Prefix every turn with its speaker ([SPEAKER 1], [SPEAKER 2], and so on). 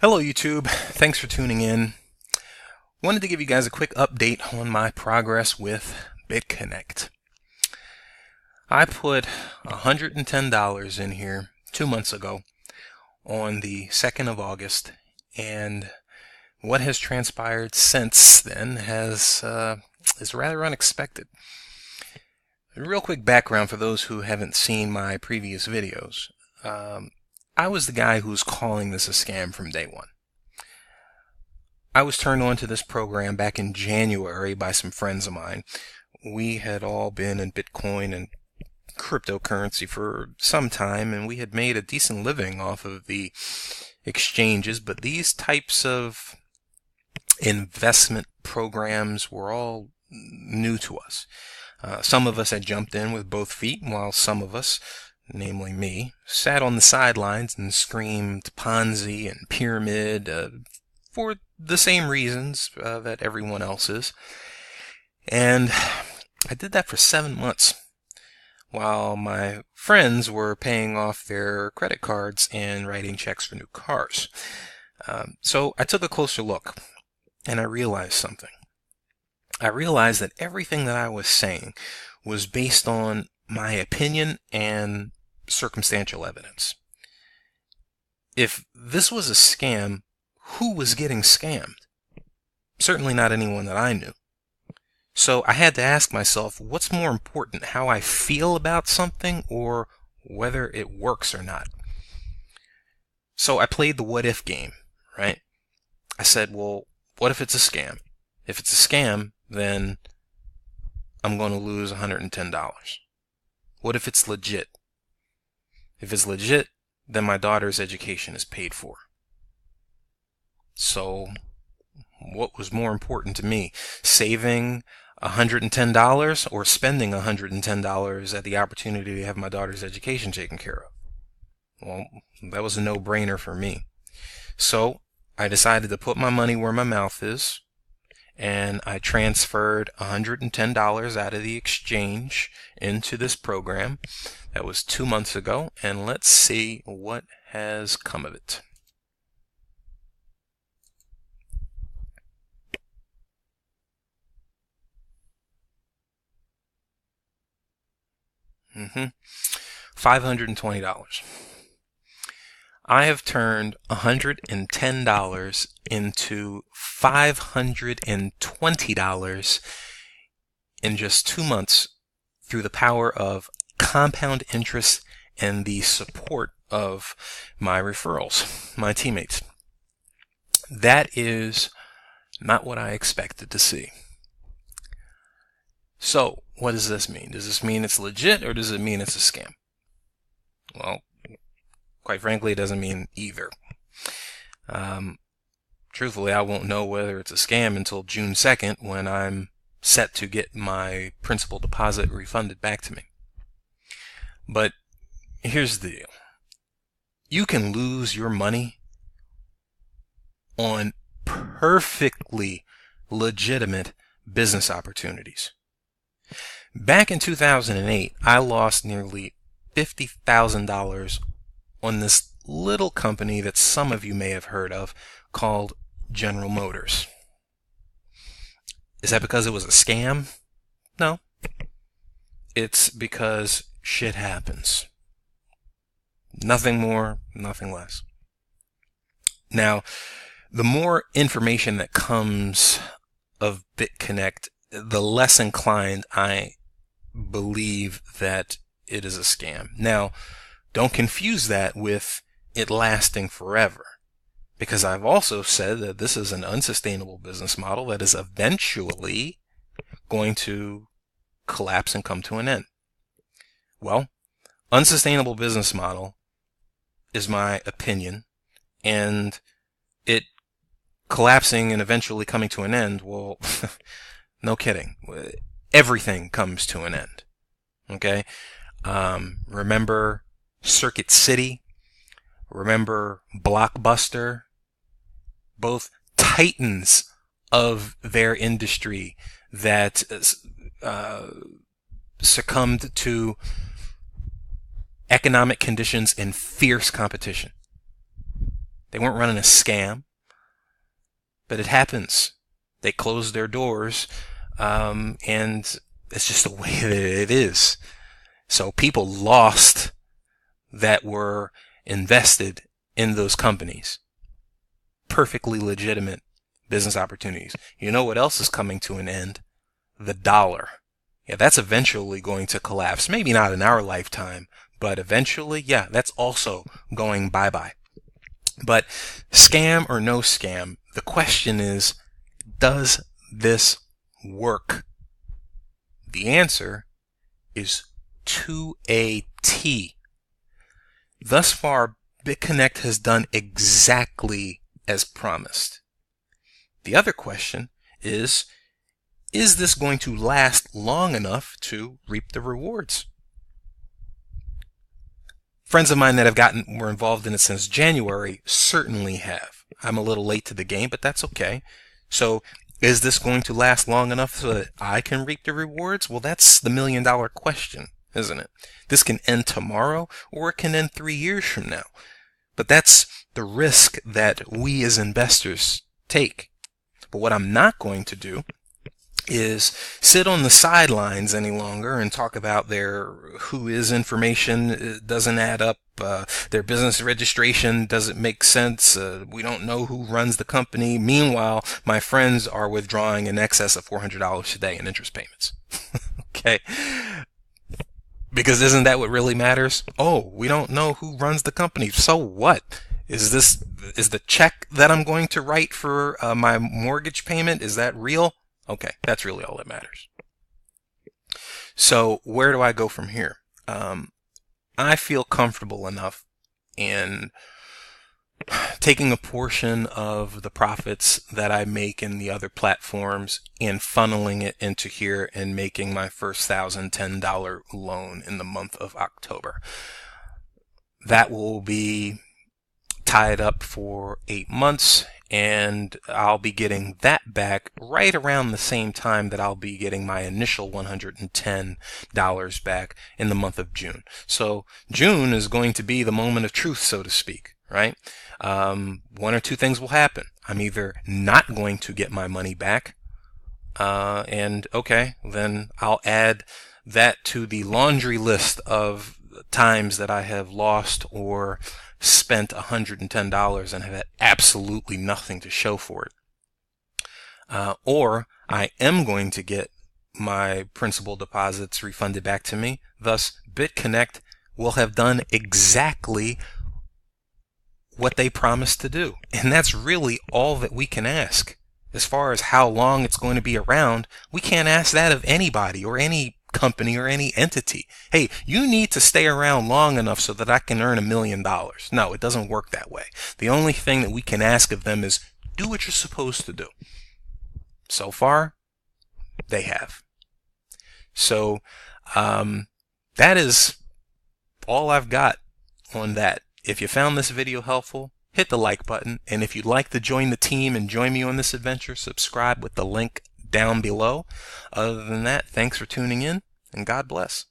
[SPEAKER 1] Hello YouTube, thanks for tuning in. Wanted to give you guys a quick update on my progress with BitConnect. I put $110 in here 2 months ago on the 2nd of August, and what has transpired since then is rather unexpected. A real quick background for those who haven't seen my previous videos. I was the guy who was calling this a scam from day one. I was turned on to this program back in January by some friends of mine. We had all been in Bitcoin and cryptocurrency for some time, and we had made a decent living off of the exchanges, but these types of investment programs were all new to us. Some of us had jumped in with both feet, while some of us, namely me, sat on the sidelines and screamed Ponzi and pyramid for the same reasons that everyone else is. And I did that for 7 months while my friends were paying off their credit cards and writing checks for new cars. So I took a closer look and I realized something. I realized that everything that I was saying was based on my opinion and circumstantial evidence. If this was a scam, who was getting scammed? Certainly not anyone that I knew. So I had to ask myself, what's more important, how I feel about something or whether it works or not? So I played the what if game, right? I said, well, what if it's a scam? If it's a scam, then I'm going to lose $110. What if it's legit? If it's legit, then my daughter's education is paid for. So what was more important to me, saving $110 or spending $110 at the opportunity to have my daughter's education taken care of? Well, that was a no-brainer for me. So I decided to put my money where my mouth is, and I transferred $110 out of the exchange into this program. That was 2 months ago, and let's see what has come of it. $520. I have turned $110 into $520 in just 2 months through the power of compound interest and the support of my referrals, my teammates. That is not what I expected to see. So, what does this mean? Does this mean it's legit or does it mean it's a scam? Well, quite frankly, it doesn't mean either. Truthfully, I won't know whether it's a scam until June 2nd when I'm set to get my principal deposit refunded back to me. But here's the deal. You can lose your money on perfectly legitimate business opportunities. Back in 2008, I lost nearly $50,000 on this little company that some of you may have heard of called General Motors. Is that because it was a scam? No. It's because shit happens. Nothing more, nothing less. Now, the more information that comes of BitConnect, the less inclined I believe that it is a scam. Now, don't confuse that with it lasting forever, because I've also said that this is an unsustainable business model that is eventually going to collapse and come to an end. Well, unsustainable business model is my opinion, and it collapsing and eventually coming to an end, well, no kidding. Everything comes to an end. Okay? Remember Circuit City? Remember Blockbuster? Both titans of their industry that succumbed to economic conditions and fierce competition. They weren't running a scam, but it happens. They closed their doors, and it's just the way that it is. So people lost that were invested in those companies. Perfectly legitimate business opportunities. You know what else is coming to an end? The dollar. Yeah, that's eventually going to collapse. Maybe not in our lifetime, but eventually, yeah, that's also going bye-bye. But scam or no scam, the question is, does this work? The answer is to a T. Thus far, BitConnect has done exactly as promised. The other question is this going to last long enough to reap the rewards? Friends of mine that were involved in it since January certainly have. I'm a little late to the game, but that's okay. So is this going to last long enough so that I can reap the rewards? Well, that's the million-dollar question, isn't it? This can end tomorrow, or it can end 3 years from now. But that's the risk that we as investors take. But what I'm not going to do is sit on the sidelines any longer and talk about their who-is information doesn't add up, their business registration doesn't make sense, we don't know who runs the company. Meanwhile, my friends are withdrawing in excess of $400 today in interest payments. Okay? Because isn't that what really matters? Oh, we don't know who runs the company. So what? Is the check that I'm going to write for my mortgage payment, is that real? Okay, that's really all that matters. So where do I go from here? I feel comfortable enough in taking a portion of the profits that I make in the other platforms and funneling it into here and making my first $1,010 loan in the month of October. That will be tied up for 8 months, and I'll be getting that back right around the same time that I'll be getting my initial $110 back in the month of June. So June is going to be the moment of truth, so to speak, right? One or two things will happen. I'm either not going to get my money back, and okay, then I'll add that to the laundry list of times that I have lost or spent $110 and have had absolutely nothing to show for it. Or I am going to get my principal deposits refunded back to me. Thus, BitConnect will have done exactly what they promised to do. And that's really all that we can ask. As far as how long it's going to be around, we can't ask that of anybody or any company or any entity. Hey, you need to stay around long enough so that I can earn $1 million. No, it doesn't work that way. The only thing that we can ask of them is do what you're supposed to do. So far, they have. So that is all I've got on that. If you found this video helpful, hit the like button, and if you'd like to join the team and join me on this adventure, subscribe with the link down below. Other than that, thanks for tuning in, and God bless.